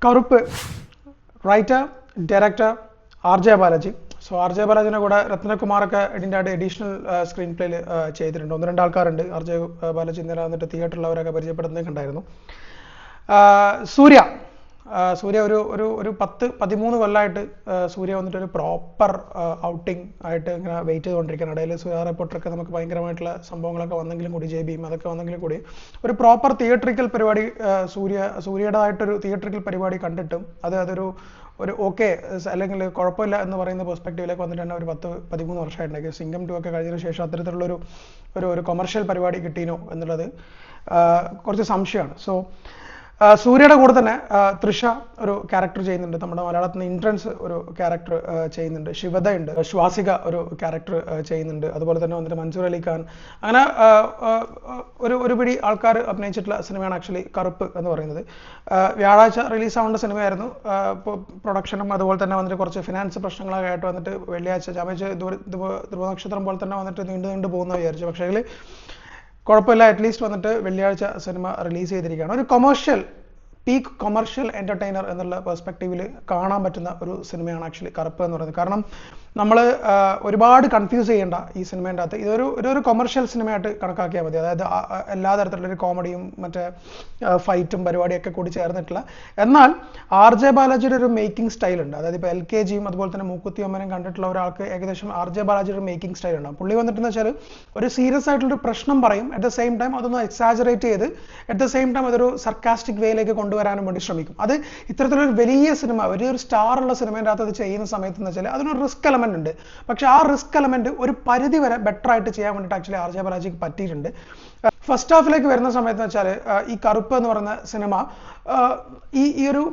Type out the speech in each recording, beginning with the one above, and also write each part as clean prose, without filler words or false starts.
കറുപ്പ് writer director RJ Balaji. So RJ ബാലാജിനെ കൂടെ രത്നകുമാറൊക്കെ ഇതിൻ്റെ ആയിട്ട് എഡീഷണൽ സ്ക്രീൻ പ്ലേയിൽ ചെയ്തിട്ടുണ്ട്. 1-2 ആൾക്കാരുണ്ട്. RJ ബാലാജി ഇന്നലെ വന്നിട്ട് തിയേറ്ററിലുള്ളവരൊക്കെ പരിചയപ്പെടുന്നതൊക്കെ ഉണ്ടായിരുന്നു. സൂര്യ ഒരു 10-13 കൊല്ലമായിട്ട് സൂര്യ വന്നിട്ട് ഒരു പ്രോപ്പർ ഔട്ടിംഗ് ആയിട്ട് ഇങ്ങനെ വെയിറ്റ് ചെയ്തുകൊണ്ടിരിക്കുകയാണ്. ഇടയിൽ സൂര്യ റിപ്പോർട്ടറൊക്കെ നമുക്ക് ഭയങ്കരമായിട്ടുള്ള സംഭവങ്ങളൊക്കെ വന്നെങ്കിലും കൂടി JBയും അതൊക്കെ വന്നെങ്കിലും കൂടി ഒരു പ്രോപ്പർ തിയേറ്ററിക്കൽ പരിപാടി സൂര്യയുടേതായിട്ടൊരു തിയേറ്ററിക്കൽ പരിപാടി കണ്ടിട്ടും അതൊരു ഓക്കെ അല്ലെങ്കിൽ കുഴപ്പമില്ല എന്ന് പറയുന്ന പെർസ്പെക്റ്റീവിലേക്ക് വന്നിട്ട് തന്നെ ഒരു 10-13 വർഷമായിട്ടുണ്ടെങ്കിൽ സിംഗം 2 ഒക്കെ കഴിഞ്ഞതിന് ശേഷം അത്തരത്തിലുള്ളൊരു ഒരു കൊമേഴ്ഷ്യൽ പരിപാടി കിട്ടിയോ എന്നുള്ളത് കുറച്ച് സംശയമാണ്. സോ സൂര്യയുടെ കൂടെ തന്നെ തൃഷ ഒരു ക്യാരക്ടർ ചെയ്യുന്നുണ്ട്. നമ്മുടെ മലയാളത്തിൽ നിന്ന് ഇൻട്രൻസ് ഒരു ക്യാരക്ടർ ചെയ്യുന്നുണ്ട്. ശിവതയുണ്ട്. ശ്വാസിക ഒരു ക്യാരക്ടർ ചെയ്യുന്നുണ്ട്. അതുപോലെ തന്നെ വന്നിട്ട് മൻസൂർ അലി ഖാൻ. അങ്ങനെ ഒരു പിടി ആൾക്കാർ അഭിനയിച്ചിട്ടുള്ള സിനിമയാണ് ആക്ച്വലി കറുപ്പ് എന്ന് പറയുന്നത്. വ്യാഴാഴ്ച റിലീസാവേണ്ട സിനിമയായിരുന്നു. പ്രൊഡക്ഷനും അതുപോലെ തന്നെ വന്നിട്ട് കുറച്ച് ഫിനാൻസ് പ്രശ്നങ്ങളൊക്കെ ആയിട്ട് വന്നിട്ട് വെള്ളിയാഴ്ച ജാമിച്ച് ധ്രുവനക്ഷത്രം പോലെ തന്നെ വന്നിട്ട് നീണ്ടു പോകുന്ന വിചാരിച്ചു. പക്ഷേ കുഴപ്പമില്ല, അറ്റ്ലീസ്റ്റ് വന്നിട്ട് വെള്ളിയാഴ്ച സിനിമ റിലീസ് ചെയ്തിരിക്കുകയാണ്. ഒരു പീക്ക് കൊമേഴ്ഷ്യൽ എൻ്റർടൈനർ എന്നുള്ള പെർസ്പെക്റ്റീവിൽ കാണാൻ പറ്റുന്ന ഒരു സിനിമയാണ് ആക്ച്വലി കറുപ്പ് എന്ന് പറയുന്നത്. കാരണം നമ്മൾ ഒരുപാട് കൺഫ്യൂസ് ചെയ്യേണ്ട ഈ സിനിമേൻ്റെ അകത്ത് ഇതൊരു കൊമേഴ്ഷ്യൽ സിനിമയായിട്ട് കണക്കാക്കിയാൽ മതി. അതായത് എല്ലാ തരത്തിലുള്ളൊരു കോമഡിയും മറ്റേ ഫൈറ്റും പരിപാടിയൊക്കെ കൂടി ചേർന്നിട്ടുള്ള, എന്നാൽ RJ ബാലാജിയുടെ ഒരു മേക്കിംഗ് സ്റ്റൈൽ ഉണ്ട്. അതായത് ഇപ്പോൾ LKGയും അതുപോലെ തന്നെ മൂക്കുത്തി അമ്മനും കണ്ടിട്ടുള്ള ഒരാൾക്ക് ഏകദേശം RJ ബാലാജിയുടെ ഒരു മേക്കിംഗ് സ്റ്റൈൽ ഉണ്ടാകും. പുള്ളി വന്നിട്ടെന്ന് വെച്ചാൽ ഒരു സീരിയസ് ആയിട്ടുള്ളൊരു പ്രശ്നം പറയും, അറ്റ് ദ സെയിം ടൈം അതൊന്ന് എക്സാജറേറ്റ് ചെയ്ത് അറ്റ് ദ സെയിം ടൈം അതൊരു സർക്കാസ്റ്റിക് വേയിലേക്ക് കൊണ്ടുവരാനും വേണ്ടി ശ്രമിക്കും. അത് ഇത്തരത്തിലൊരു വലിയ സിനിമ, വലിയൊരു സ്റ്റാർ ഉള്ള സിനിമേൻ്റെ അകത്ത് അത് ചെയ്യുന്ന സമയത്ത് എന്ന് വെച്ചാൽ അതിനൊരു റിസ്ക് എലമെന്റ് ഉണ്ട്. പക്ഷെ ആ റിസ്ക് എലമെന്റ് ഒരു പരിധി വരെ ബെറ്റർ ആയിട്ട് ചെയ്യാൻ വേണ്ടിയിട്ട് ആക്ച്വലി RJ ബാലാജിക്ക് പറ്റിയിട്ടുണ്ട്. ഫസ്റ്റ് ഹാഫിലേക്ക് വരുന്ന സമയത്ത് എന്ന് വെച്ചാൽ ഈ കറുപ്പ് എന്ന് പറയുന്ന സിനിമ ഈ ഒരു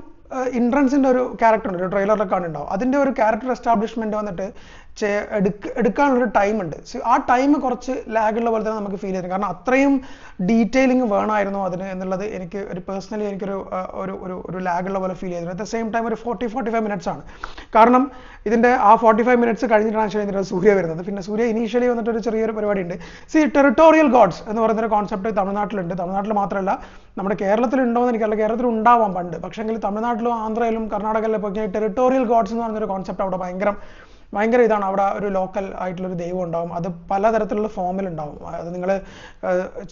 ഇൻട്രൻസിന്റെ ഒരു ക്യാരക്ടർ ഉണ്ട്, ഒരു ട്രെയിലറിലൊക്കെ കാണുന്നുണ്ടാവും. അതിന്റെ ഒരു ക്യാരക്ടർ എസ്റ്റാബ്ലിഷ്മെന്റ് വന്നിട്ട് എടുക്കാനുള്ളൊരു ടൈം ഉണ്ട്. ആ ടൈം കുറച്ച് ലാഗുള്ള പോലെ തന്നെ നമുക്ക് ഫീൽ ചെയ്തു. കാരണം അത്രയും ഡീറ്റെയിലിംഗ് വേണമായിരുന്നു അതിന് എന്നുള്ളത് എനിക്ക് പേഴ്സണലി എനിക്കൊരു ഒരു ലാഗുള്ള പോലെ ഫീൽ ചെയ്തിരുന്നു. അറ്റ് ദ സെയിം ടൈം ഒരു 40-45 മിനിറ്റ്സ് ആണ്. കാരണം ഇതിന്റെ ആ 45 മിനിറ്റ്സ് കഴിഞ്ഞിട്ടാണ് ആക്ച്വലി സൂര്യ വരുന്നത്. പിന്നെ സൂര്യ ഇനീഷ്യലി വന്നിട്ട് ഒരു ചെറിയൊരു പരിപാടി ഉണ്ട്. ടെറിട്ടോറിയൽ ഗോഡ്സ് എന്ന് പറയുന്ന ഒരു കോൺസെപ്റ്റ് തമിഴ്നാട്ടിലുണ്ട്. തമിഴ്നാട്ടിൽ മാത്രമല്ല നമ്മുടെ കേരളത്തിലുണ്ടോ എന്ന് എനിക്കറിയില്ല. കേരളത്തിൽ ഉണ്ടാവാം പണ്ട്, പക്ഷേങ്കിൽ തമിഴ്നാട്ടിലും ആന്ധ്രയിലും കർണാടകയിലും ഒക്കെ ടെറിട്ടോറിയൽ ഗോഡ്സ് എന്ന് പറയുന്നൊരു കോൺസെപ്റ്റ് അവിടെ ഭയങ്കര ഇതാണ്. അവിടെ ഒരു ലോക്കൽ ആയിട്ടുള്ളൊരു ദൈവം ഉണ്ടാവും. അത് പലതരത്തിലുള്ള ഫോമിലുണ്ടാവും. അത് നിങ്ങൾ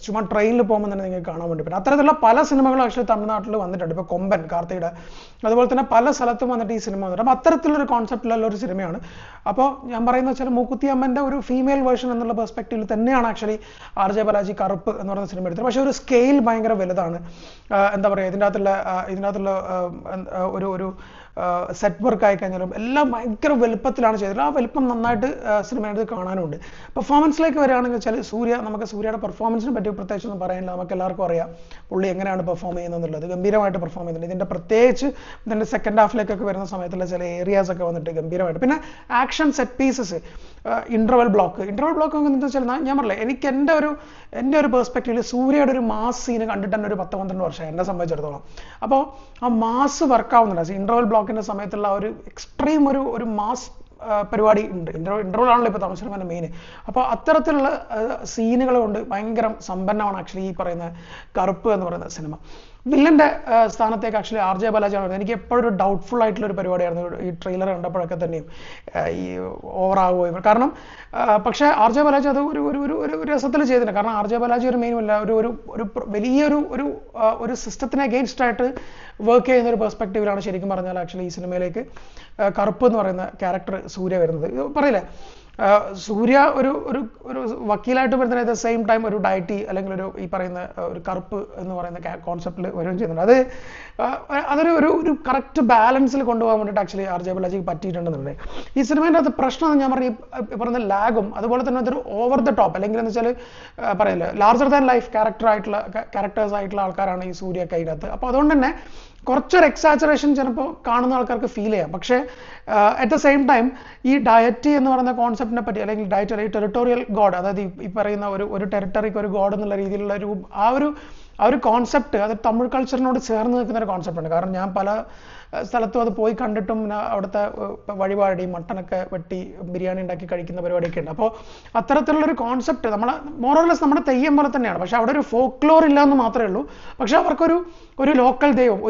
ചുമ്മാ ട്രെയിനിൽ പോകുമ്പോൾ തന്നെ നിങ്ങൾക്ക് കാണാൻ വേണ്ടി പറ്റും. അത്തരത്തിലുള്ള പല സിനിമകളും ആക്ച്വലി തമിഴ്നാട്ടിൽ വന്നിട്ടുണ്ട്. ഇപ്പോൾ കൊമ്പൻ കാർത്തിയുടെ, അതുപോലെ തന്നെ പല സ്ഥലത്തും വന്നിട്ട് ഈ സിനിമ വന്നിട്ട്. അപ്പോൾ അത്തരത്തിലൊരു കോൺസെപ്റ്റിലുള്ള ഒരു സിനിമയാണ്. അപ്പോൾ ഞാൻ പറയുന്നത് വെച്ചാൽ മൂക്കുത്തി അമ്മൻ്റെ ഒരു ഫീമെയിൽ വേർഷൻ എന്നുള്ള പെർസ്പെക്റ്റീവിൽ തന്നെയാണ് ആക്ച്വലി RJ ബാലാജി കറുപ്പ് എന്ന് പറയുന്ന സിനിമ എടുത്തത്. പക്ഷേ ഒരു സ്കെയിൽ ഭയങ്കര വലുതാണ്. എന്താ പറയുക, ഇതിനകത്തുള്ള ഒരു സെറ്റ് വർക്ക് ആയി കഴിഞ്ഞാലും എല്ലാം ഭയങ്കര വലുപ്പത്തിലാണ് ചെയ്തത്. ആ വലുപ്പം നന്നായിട്ട് സിനിമയുടെ കാണാനുണ്ട്. പെർഫോമൻസിലേക്ക് വരികയാണെങ്കിൽ വെച്ചാൽ നമുക്ക് സൂര്യയുടെ പെർഫോമൻസിനെ പറ്റി പ്രത്യേകിച്ച് ഒന്നും പറയാനില്ല. നമുക്ക് എല്ലാവർക്കും അറിയാം പുള്ളി എങ്ങനെയാണ് പെർഫോം ചെയ്യുന്നത്. ഗംഭീരമായിട്ട് പെർഫോം ചെയ്യുന്നുണ്ട്. ഇതിന്റെ പ്രത്യേകിച്ച് ഇതിന്റെ സെക്കൻഡ് ഹാഫിലേക്കൊക്കെ വരുന്ന സമയത്തുള്ള ചില ഏരിയാസ് ഒക്കെ വന്നിട്ട് ഗംഭീരമായിട്ട്. പിന്നെ action set pieces, interval block എന്ന് വെച്ചാൽ ഞാൻ പറഞ്ഞില്ല, എനിക്ക് എൻ്റെ ഒരു പെർസ്പെക്റ്റീവിൽ സൂര്യയുടെ ഒരു മാസ് സീന് കണ്ടിട്ട് തന്നെ ഒരു 10-12 വർഷം എന്നെ സംബന്ധിച്ചിടത്തോളം. അപ്പോൾ ആ മാസ് വർക്കാവുന്നുണ്ട്. ഇന്റർവൽ ബ്ലോക്കിന്റെ സമയത്തുള്ള ഒരു എക്സ്ട്രീം ഒരു മാസ് പരിപാടി ഉണ്ട്. ഇന്റർവൽ ആണല്ലോ ഇപ്പോൾ തമിഴ് സിനിമയുടെ മെയിൻ. അപ്പോൾ അത്തരത്തിലുള്ള സീനുകൾ കൊണ്ട് ഭയങ്കര സമ്പന്നമാണ് ആക്ച്വലി ഈ പറയുന്ന കറുപ്പ് എന്ന് പറയുന്ന സിനിമ. വില്ലന്റെ സ്ഥാനത്തേക്ക് ആക്ച്വലി RJ ബാലാജിയാണ് വരുന്നത്. എനിക്ക് എപ്പോഴും ഒരു ഡൗട്ട്ഫുൾ ആയിട്ടുള്ള ഒരു പരിപാടിയായിരുന്നു ഈ ട്രെയിലർ കണ്ടപ്പോഴൊക്കെ തന്നെയും ഈ ഓവറാകുമോ. കാരണം പക്ഷേ RJ ബാലാജി അത് ഒരു രസത്തിൽ ചെയ്തിട്ടുണ്ട്. കാരണം RJ ബാലാജി ഒരു മെയിൻ അല്ല, ഒരു വലിയൊരു സിസ്റ്റത്തിന് അഗെയിൻസ്റ്റ് ആയിട്ട് വർക്ക് ചെയ്യുന്ന ഒരു പെർസ്പെക്റ്റീവിലാണ് ശരിക്കും പറഞ്ഞാൽ ആക്ച്വലി ഈ സിനിമയിലേക്ക് കറുപ്പ് എന്ന് പറയുന്ന ക്യാരക്ടർ സൂര്യ വരുന്നത്. പറയില്ലേ, സൂര്യ ഒരു വക്കീലായിട്ട് വരുന്ന അറ്റ് ദ സെയിം ടൈം ഒരു ഡയറ്റി അല്ലെങ്കിൽ ഈ പറയുന്ന ഒരു കറുപ്പ് എന്ന് പറയുന്ന കോൺസെപ്റ്റിൽ വരികയും ചെയ്യുന്നുണ്ട്. അതൊരു കറക്റ്റ് ബാലൻസിൽ കൊണ്ടുപോകാൻ വേണ്ടിയിട്ട് ആക്ച്വലി RJ ബാലാജിക്ക് പറ്റിയിട്ടുണ്ടെന്നുണ്ട്. ഈ സിനിമേൻ്റെ അത് പ്രശ്നം ഞാൻ പറഞ്ഞ ലാഗും അതുപോലെ തന്നെ അതൊരു ഓവർ ദ ടോപ്പ്, അല്ലെങ്കിൽ എന്ന് വെച്ചാൽ പറയില്ല ലാർജർ ദാൻ ലൈഫ് ക്യാരക്ടേഴ്സ് ആയിട്ടുള്ള ആൾക്കാരാണ് ഈ സൂര്യൊക്കെ അതിനകത്ത്. അപ്പോൾ അതുകൊണ്ട് തന്നെ കുറച്ചൊരു എക്സാജറേഷൻ ചിലപ്പോൾ കാണുന്ന ആൾക്കാർക്ക് ഫീൽ ചെയ്യാം. പക്ഷേ അറ്റ് ദ സെയിം ടൈം ഈ ഡയറ്റി എന്ന് പറയുന്ന കോൺസെപ്റ്റിനെ പറ്റി, അല്ലെങ്കിൽ ടെറിട്ടോറിയൽ ഗോഡ്, അതായത് ഈ പറയുന്ന ഒരു ടെറിട്ടറിക്ക് ഒരു ഗോഡ് എന്നുള്ള രീതിയിലുള്ള ആ ഒരു കോൺസെപ്റ്റ് അത് തമിഴ് കൾച്ചറിനോട് ചേർന്ന് നിൽക്കുന്ന ഒരു കോൺസെപ്റ്റാണ്. കാരണം ഞാൻ പല സ്ഥലത്തും അത് പോയി കണ്ടിട്ടും അവിടുത്തെ വഴിപാടി മട്ടനൊക്കെ വെട്ടി ബിരിയാണി ഉണ്ടാക്കി കഴിക്കുന്ന പരിപാടിയൊക്കെ ഉണ്ട്. അപ്പോൾ അത്തരത്തിലുള്ളൊരു കോൺസെപ്റ്റ് നമ്മളെ മോറോലെസ് നമ്മുടെ തെയ്യം പോലെ തന്നെയാണ്. പക്ഷെ അവിടെ ഒരു ഫോക്ലോർ ഇല്ല എന്ന് മാത്രമേ ഉള്ളൂ. പക്ഷെ അവർക്കൊരു ലോക്കൽ ദൈവം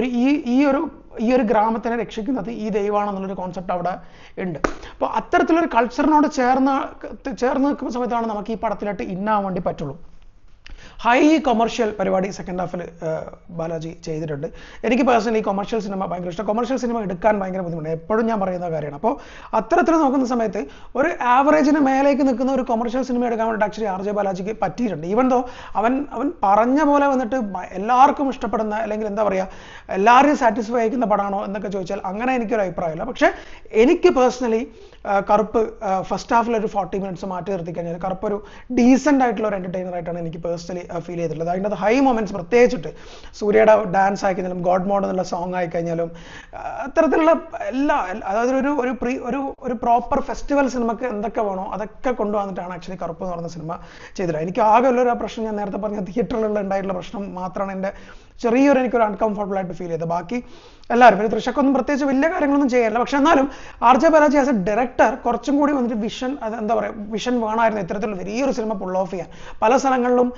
ഈ ഒരു ഗ്രാമത്തിനെ രക്ഷിക്കുന്നത് ഈ ദൈവമാണെന്നുള്ളൊരു കോൺസെപ്റ്റ് അവിടെ ഉണ്ട്. അപ്പോൾ അത്തരത്തിലൊരു കൾച്ചറിനോട് ചേർന്ന് നിൽക്കുന്ന സമയത്താണ് നമുക്ക് ഈ പടത്തിലോട്ട് ഇന്നാൻ വേണ്ടി പറ്റുള്ളൂ. ഹൈ കൊമേഴ്ഷ്യൽ പരിപാടി സെക്കൻഡ് ഹാഫിൽ ബാലാജി ചെയ്തിട്ടുണ്ട്. എനിക്ക് പേഴ്സണലി കൊമേഴ്ഷ്യൽ സിനിമ ഭയങ്കര ഇഷ്ടം. കൊമേഴ്ഷ്യൽ സിനിമ എടുക്കാൻ ഭയങ്കര ബുദ്ധിമുട്ടുണ്ട്, എപ്പോഴും ഞാൻ പറയുന്ന കാര്യമാണ്. അപ്പോൾ അത്തരത്തിൽ നോക്കുന്ന സമയത്ത് ഒരു ആവറേജിന് മേലേക്ക് നിൽക്കുന്ന ഒരു കൊമേഴ്ഷ്യൽ സിനിമ എടുക്കാൻ വേണ്ടി ആക്ച്വലി ആർ.ജെ. ബാലാജിക്ക് പറ്റിയിട്ടുണ്ട്. ഈവൻ ദോ അവൻ പറഞ്ഞ പോലെ വന്നിട്ട് എല്ലാവർക്കും ഇഷ്ടപ്പെടുന്ന അല്ലെങ്കിൽ എന്താ പറയുക എല്ലാവരെയും സാറ്റിസ്ഫൈ ആയിരിക്കുന്ന പടമാണോ എന്നൊക്കെ ചോദിച്ചാൽ അങ്ങനെ എനിക്കൊരു അഭിപ്രായമില്ല. പക്ഷേ എനിക്ക് പേഴ്സണലി കറുപ്പ് ഫസ്റ്റ് ഹാഫിൽ ഒരു 40 മിനിറ്റ്സ് മാറ്റി നിർത്തി കഴിഞ്ഞാൽ കറുപ്പ് ഒരു ഡീസെൻ്റ് ആയിട്ടുള്ള ഒരു എൻ്റർടൈനർ ആയിട്ടാണ് എനിക്ക് പേഴ്സണലി ഫീൽ ചെയ്തിട്ടുള്ളത്. അതിൻ്റെ ഹൈ മൊമെന്റ്സ് പ്രത്യേകിച്ചിട്ട് സൂര്യയുടെ ഡാൻസ് ആയിക്കഴിഞ്ഞാലും ഗോഡ് മോഡ് എന്നുള്ള സോങ് ആയിക്കഴിഞ്ഞാലും അത്തരത്തിലുള്ള അതായത് ഒരു പ്രോപ്പർ ഫെസ്റ്റിവൽ സിനിമക്ക് എന്തൊക്കെ വേണോ അതൊക്കെ കൊണ്ടുവന്നിട്ടാണ് ആക്ച്വലി കറുപ്പ് എന്ന് പറയുന്ന സിനിമ ചെയ്തിട്ടുള്ളത്. എനിക്ക് ആകെ ഉള്ളൊരു പ്രശ്നം ഞാൻ നേരത്തെ പറഞ്ഞ തിയേറ്ററിലുള്ള ഉണ്ടായിട്ടുള്ള പ്രശ്നം മാത്രമാണ് എൻ്റെ എനിക്കൊരു അൺകംഫർട്ടബിൾ ആയിട്ട് ഫീൽ ചെയ്തത്. ബാക്കി എല്ലാവരും പിന്നെ തൃശക്കൊന്നും പ്രത്യേകിച്ച് വലിയ കാര്യങ്ങളൊന്നും ചെയ്യാറില്ല. പക്ഷെ എന്നാലും ആർ.ജെ. ബാലാജി ആസ് എ ഡയറക്ടർ കുറച്ചും കൂടി വന്നിട്ട് വിഷൻ വേണമായിരുന്നു ഇത്തരത്തിലുള്ള വലിയൊരു സിനിമ പുൾ ഓഫ് ചെയ്യാൻ. പല സ്ഥലങ്ങളിലും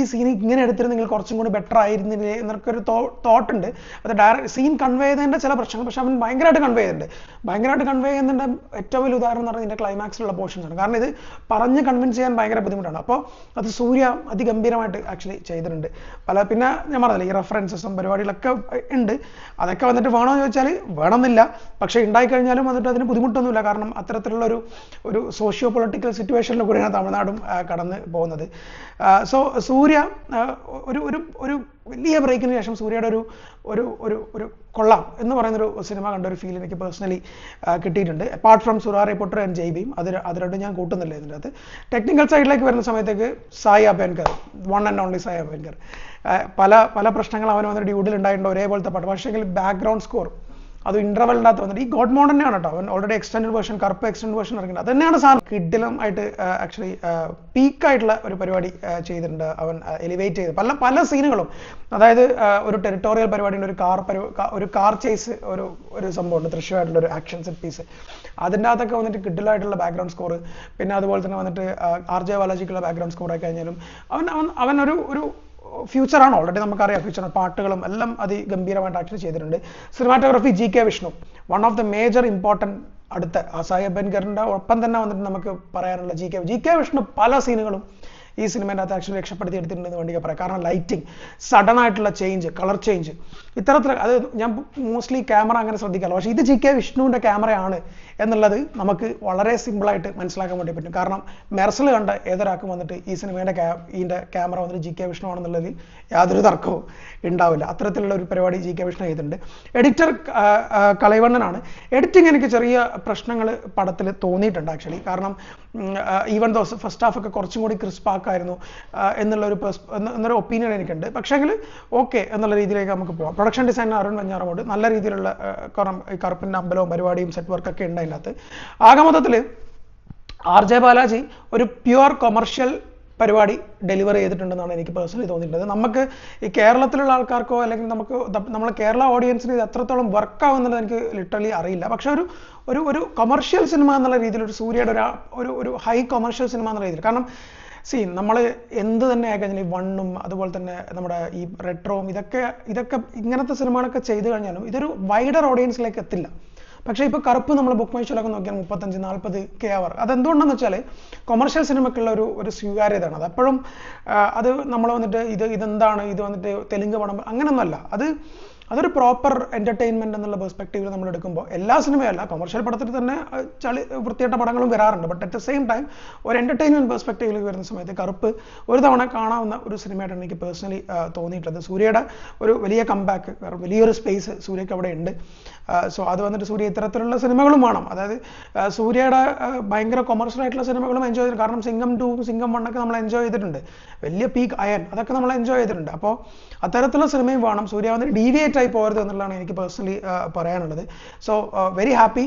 ഈ സീൻ ഇങ്ങനെ എടുത്തിരുന്നെങ്കിൽ കുറച്ചും കൂടി ബെറ്റർ ആയിരുന്നില്ലേ എന്നൊക്കെ ഒരു തോട്ട് ഉണ്ട്. അത് സീൻ കൺവേ ചെയ്തതിൻ്റെ ചില പ്രശ്നങ്ങൾ, പക്ഷെ അവൻ ഭയങ്കരമായിട്ട് കൺവേ ചെയ്യുന്നതിൻ്റെ ഏറ്റവും വലിയ ഉദാഹരണം എന്ന് പറഞ്ഞാൽ ഇതിൻ്റെ ക്ലൈമാക്സിലുള്ള പോർഷൻസ് ആണ്. കാരണം ഇത് പറഞ്ഞ് കൺവിൻസ് ചെയ്യാൻ ഭയങ്കര ബുദ്ധിമുട്ടാണ്. അപ്പോൾ അത് സൂര്യ അതിഗംഭീരമായിട്ട് ആക്ച്വലി ചെയ്തിട്ടുണ്ട്. പിന്നെ ഞാൻ പറഞ്ഞില്ല ഈ റെഫറൻസസും പരിപാടികളൊക്കെ ഉണ്ട്. അതൊക്കെ വന്നിട്ട് വേണോ എന്ന് ചോദിച്ചാൽ വേണമെന്നില്ല. പക്ഷെ ഉണ്ടായിക്കഴിഞ്ഞാലും വന്നിട്ട് അതിന് ബുദ്ധിമുട്ടൊന്നുമില്ല. കാരണം അത്തരത്തിലുള്ള ഒരു സോഷ്യോ പൊളിറ്റിക്കൽ സിറ്റുവേഷനിൽ കൂടിയാണ് തമിഴ്നാടും കടന്ന് പോകുന്നത്. സോ സൂര്യ ഒരു വലിയ ബ്രേക്കിന് ശേഷം സൂര്യയുടെ ഒരു കൊള്ളാം എന്ന് പറയുന്നൊരു സിനിമ കണ്ട ഒരു ഫീൽ എനിക്ക് പേഴ്സണലി കിട്ടിയിട്ടുണ്ട്. അപ്പാർട്ട് ഫ്രം സുറാറെ പൊട്ടർ ആൻഡ് ജയ് ഭീം അത് രണ്ടും ഞാൻ കൂട്ടുന്നില്ല ഇതിൻ്റെ അകത്ത്. ടെക്നിക്കൽ സൈഡിലേക്ക് വരുന്ന സമയത്തേക്ക് Sai Abhyankar, one and only Sai Abhyankar, പല പ്രശ്നങ്ങൾ അവന് വന്നിട്ട് ഡ്യൂഡിൽ ഉണ്ടായിട്ടുണ്ട് ഒരേപോലത്തെ പാട്ട്. പക്ഷേ ബാക്ക്ഗ്രൗണ്ട് സ്കോർ അത് ഇന്റർവെലിൻ്റെ അകത്ത് വന്നിട്ട് ഈ ഗോഡ് മോഡ് തന്നെയാണ് കേട്ടോ. അവൻ ഓൾറെഡി എക്സ്റ്റൻഡ് വേർഷൻ കറുപ്പ് എക്സ്റ്റൻഡ് വേർഷൻ ഇറങ്ങിയിട്ട് അത് തന്നെയാണ് സാധനം. കിഡിലും ആയിട്ട് ആക്ച്വലി പീക്കായിട്ടുള്ള ഒരു പരിപാടി ചെയ്തിട്ടുണ്ട്. അവൻ എലിവേറ്റ് ചെയ്ത് പല സീനുകളും, അതായത് ഒരു ടെറിട്ടോറിയൽ പരിപാടിയുടെ ഒരു കാർ ചേസ് ഒരു സംഭവമുണ്ട്, ദൃശ്യമായിട്ടുള്ള ഒരു ആക്ഷൻ സെറ്റ് പീസ്. അതിൻ്റെ അകത്തൊക്കെ വന്നിട്ട് കിഡിലായിട്ടുള്ള ബാക്ക്ഗ്രൗണ്ട് സ്കോർ. പിന്നെ അതുപോലെ തന്നെ വന്നിട്ട് ആർ.ജെ. ബാലാജിക്കുള്ള ബാക്ക്ഗ്രൗണ്ട് സ്കോർ ആയി കഴിഞ്ഞാലും അവനൊരു ഫ്യൂച്ചറാണ് ഓൾറെഡി നമുക്കറിയാം. ഫ്യൂച്ചറാണ്, പാട്ടുകളും എല്ലാം അതിഗംഭീരമായിട്ട് ആക്ച്വലി ചെയ്തിട്ടുണ്ട്. Cinematography G K Vishnu, one of the major important. അടുത്ത സായി അഭ്യങ്കറിൻ്റെ ഒപ്പം തന്നെ വന്നിട്ട് നമുക്ക് പറയാനുള്ള ജി കെ വിഷ്ണു പല സീനുകളും ഈ സിനിമേൻ്റെ അകത്ത് ആക്ച്വലി രക്ഷപ്പെടുത്തി എടുത്തിട്ടുണ്ടെന്ന് വേണ്ടി പറയാം. കാരണം ലൈറ്റിംഗ്, സഡൻ ആയിട്ടുള്ള ചേഞ്ച്, കളർ ചേഞ്ച്, ഇത്തരത്തിൽ അത് ഞാൻ മോസ്റ്റ്ലി ക്യാമറ അങ്ങനെ ശ്രദ്ധിക്കാറില്ല. പക്ഷേ ഇത് ജി കെ വിഷ്ണുവിൻ്റെ ക്യാമറയാണ് എന്നുള്ളത് നമുക്ക് വളരെ സിമ്പിളായിട്ട് മനസ്സിലാക്കാൻ വേണ്ടി പറ്റും. കാരണം മെർസൽ കണ്ട ഏതൊരാൾക്കും വന്നിട്ട് ഈ സിനിമയുടെ ഇതിൻ്റെ ക്യാമറ വന്നിട്ട് ജി കെ വിഷ്ണു ആണെന്നുള്ളതിൽ യാതൊരു തർക്കവും ഉണ്ടാവില്ല. അത്തരത്തിലുള്ള ഒരു പരിപാടി ജി കെ വിഷ്ണു ചെയ്തിട്ടുണ്ട്. എഡിറ്റർ കലൈവണ്ണനാണ്. എഡിറ്റിംഗ് എനിക്ക് ചെറിയ പ്രശ്നങ്ങൾ പടത്തിൽ തോന്നിയിട്ടുണ്ട് ആക്ച്വലി. കാരണം ഈവൻ ദോസ് ഫസ്റ്റ് ഹാഫ് ഒക്കെ കുറച്ചും കൂടി ക്രിസ്പാക്കായിരുന്നു എന്നൊരു ഒപ്പീനിയൻ എനിക്കുണ്ട്. പക്ഷേങ്കിൽ ഓക്കെ എന്നുള്ള രീതിയിലേക്ക് നമുക്ക് പോകാം. പ്രൊഡക്ഷൻ ഡിസൈനർ അരുൺ വെഞ്ഞാറമൂട് നല്ല രീതിയിലുള്ള കറുപ്പിൻ്റെ അമ്പലവും പരിപാടിയും സെറ്റ് വർക്കൊക്കെ ഉണ്ട് അതിനകത്ത്. ആകെ മൊത്തത്തിൽ ആർ.ജെ. ബാലാജി ഒരു പ്യുവർ കൊമേഴ്ഷ്യൽ പരിപാടി ഡെലിവർ ചെയ്തിട്ടുണ്ടെന്നാണ് എനിക്ക് പേഴ്സണലി തോന്നിയിട്ടുള്ളത്. നമുക്ക് ഈ കേരളത്തിലുള്ള ആൾക്കാർക്കോ അല്ലെങ്കിൽ നമ്മളെ കേരള ഓഡിയൻസിന് ഇത് എത്രത്തോളം വർക്കാവുന്നുള്ളത് എനിക്ക് ലിറ്ററലി അറിയില്ല. പക്ഷെ ഒരു കൊമേഴ്ഷ്യൽ സിനിമ എന്നുള്ള രീതിയിൽ ഒരു സൂര്യയുടെ ഒരു ഹൈ കൊമേഴ്ഷ്യൽ സിനിമ എന്നുള്ള രീതിയിൽ. കാരണം നമ്മൾ എന്ത് തന്നെ ആയിക്കഴിഞ്ഞാൽ ഈ വണ്ണും അതുപോലെ തന്നെ നമ്മുടെ ഈ റെട്രോവും ഇതൊക്കെ ഇങ്ങനത്തെ സിനിമകളൊക്കെ ചെയ്തു കഴിഞ്ഞാലും ഇതൊരു വൈഡർ ഓഡിയൻസിലേക്ക് എത്തില്ല. പക്ഷേ ഇപ്പോൾ കറുപ്പ് നമ്മൾ ബുക്ക് മൈ ഷോയിലൊക്കെ നോക്കിയാൽ 35-40K അവർ. അതെന്തുകൊണ്ടെന്ന് വെച്ചാൽ കൊമേഴ്ഷ്യൽ സിനിമയ്ക്കുള്ള ഒരു സ്വീകാര്യതയാണ്. അത് എപ്പോഴും അത് നമ്മൾ വന്നിട്ട് ഇതെന്താണ് ഇത് വന്നിട്ട് തെലുങ്ക് പടം അങ്ങനെയൊന്നുമല്ല. അതൊരു പ്രോപ്പർ എൻ്റർടൈൻമെൻറ്റ് എന്നുള്ള പെർസ്പെക്റ്റീവിൽ നമ്മൾ എടുക്കുമ്പോൾ എല്ലാ സിനിമയല്ല, കൊമേഴ്ഷ്യൽ പടത്തിൽ തന്നെ വൃത്തിയായിട്ട പടങ്ങളും വരാറുണ്ട്. But at the same time ഒരു എൻ്റർടൈൻമെൻറ്റ് പെർസ്പെക്റ്റീവിൽ വരുന്ന സമയത്ത് കറുപ്പ് ഒരു തവണ കാണാവുന്ന ഒരു സിനിമയായിട്ടാണ് എനിക്ക് പേഴ്സണലി തോന്നിയിട്ടുള്ളത്. സൂര്യയുടെ ഒരു വലിയ കംബാക്ക്, വലിയൊരു സ്പേസ് സൂര്യക്ക് അവിടെ ഉണ്ട്. സോ അത് വന്നിട്ട് സൂര്യ ഇത്തരത്തിലുള്ള സിനിമകളും വേണം. അതായത് സൂര്യയുടെ ഭയങ്കര കൊമേഴ്ഷ്യൽ ആയിട്ടുള്ള സിനിമകളും എൻജോയ് ചെയ്തിട്ടുണ്ട്. കാരണം സിംഗം 2 സിംഗം 1 ഒക്കെ നമ്മൾ എൻജോയ് ചെയ്തിട്ടുണ്ട്. വലിയ പീക്ക് അയൺ അതൊക്കെ നമ്മൾ എൻജോയ് ചെയ്തിട്ടുണ്ട്. അപ്പോൾ അത്തരത്തിലുള്ള സിനിമയും വേണം. സൂര്യ വന്നിട്ട് ഡീവിയേറ്റ് ആയി പോകരുത് എന്നുള്ളതാണ് എനിക്ക് പേഴ്സണലി പറയാനുള്ളത്. സോ വെരി ഹാപ്പി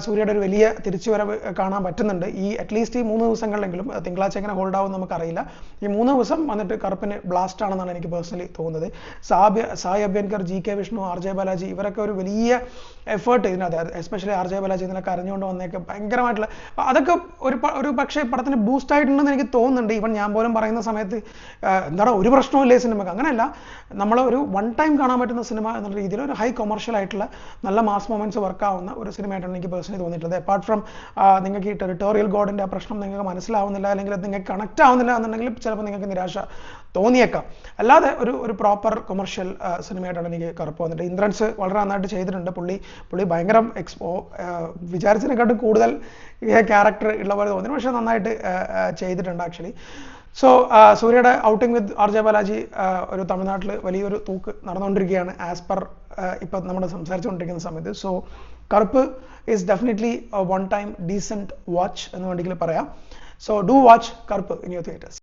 സൂര്യയുടെ ഒരു വലിയ തിരിച്ചുവരവ് കാണാൻ പറ്റുന്നുണ്ട്. ഈ അറ്റ്ലീസ്റ്റ് ഈ 3 ദിവസങ്ങളിലെങ്കിലും, തിങ്കളാഴ്ച എങ്ങനെ ഹോൾഡ് ആവും നമുക്കറിയില്ല, ഈ 3 ദിവസം വന്നിട്ട് കറുപ്പിന് ബ്ലാസ്റ്റ് ആണെന്നാണ് എനിക്ക് പേഴ്സണലി തോന്നുന്നത്. സായ് അഭ്യൻകർ, GK വിഷ്ണു, RJ ബാലാജി ഇവരൊക്കെ ഒരു വലിയ എഫേർട്ട് ഇതിനകത്ത്, എസ്പെഷ്യലി RJ ബാലാജി ഇതിനൊക്കെ അറിഞ്ഞുകൊണ്ട് വന്നേക്കെ ഭയങ്കരമായിട്ടുള്ള അതൊക്കെ ഒരു പക്ഷേ പടത്തിന് ബൂസ്റ്റ് ആയിട്ടുണ്ടെന്ന് എനിക്ക് തോന്നുന്നുണ്ട്. ഈവൻ ഞാൻ പോലും പറയുന്ന സമയത്ത് എന്താണ് ഒരു പ്രശ്നമില്ല ഈ സിനിമക്ക്, അങ്ങനെയല്ല, നമ്മൾ ഒരു വൺ ടൈം കാണാൻ പറ്റുന്ന സിനിമ എന്നുള്ള രീതിയിൽ ഒരു ഹൈ കൊമേഴ്ഷ്യൽ ആയിട്ടുള്ള നല്ല മാസ് മൊമെന്റ്സ് വർക്കാവുന്ന ഒരു സിനിമയായിട്ടാണ് എനിക്ക് പേഴ്സണലി തോന്നിയിട്ടുള്ളത്. അപ്പാർട്ട് ഫ്രം നിങ്ങൾക്ക് ഈ ടെറിട്ടോറിയൽ ഗോഡിൻ്റെ ആ പ്രശ്നം നിങ്ങൾക്ക് മനസ്സിലാവുന്നില്ല, അല്ലെങ്കിൽ അത് നിങ്ങൾക്ക് കണക്ട് ആവുന്നില്ല എന്നുണ്ടെങ്കിൽ ചിലപ്പോൾ നിങ്ങൾക്ക് നിരാശ തോന്നിയേക്കാം. അല്ലാതെ ഒരു പ്രോപ്പർ കൊമേഴ്ഷ്യൽ സിനിമയായിട്ടാണ് എനിക്ക് കറുപ്പ് വന്നിട്ട്. ഇന്ദ്രൻസ് വളരെ നന്നായിട്ട് ചെയ്തിട്ടുണ്ട്. പുള്ളി ഭയങ്കര വിചാരിച്ചതിനെക്കാട്ടും കൂടുതൽ ക്യാരക്ടർ ഉള്ള പോലെ തോന്നി, പക്ഷെ നന്നായിട്ട് ചെയ്തിട്ടുണ്ട് ആക്ച്വലി. സോ സൂര്യയുടെ ഔട്ടിംഗ് വിത്ത് RJ ബാലാജി ഒരു തമിഴ്നാട്ടിൽ വലിയൊരു തൂക്ക് നടന്നുകൊണ്ടിരിക്കുകയാണ് ആസ് പെർ ഇപ്പം നമ്മൾ സംസാരിച്ചുകൊണ്ടിരിക്കുന്ന സമയത്ത്. സോ കറുപ്പ് is definitely one time decent watch എന്ന് വേണമെങ്കിൽ പറയാം. സോ ഡു വാച്ച് കറുപ്പ് ഇൻ യുവർ തിയേറ്റേഴ്സ്.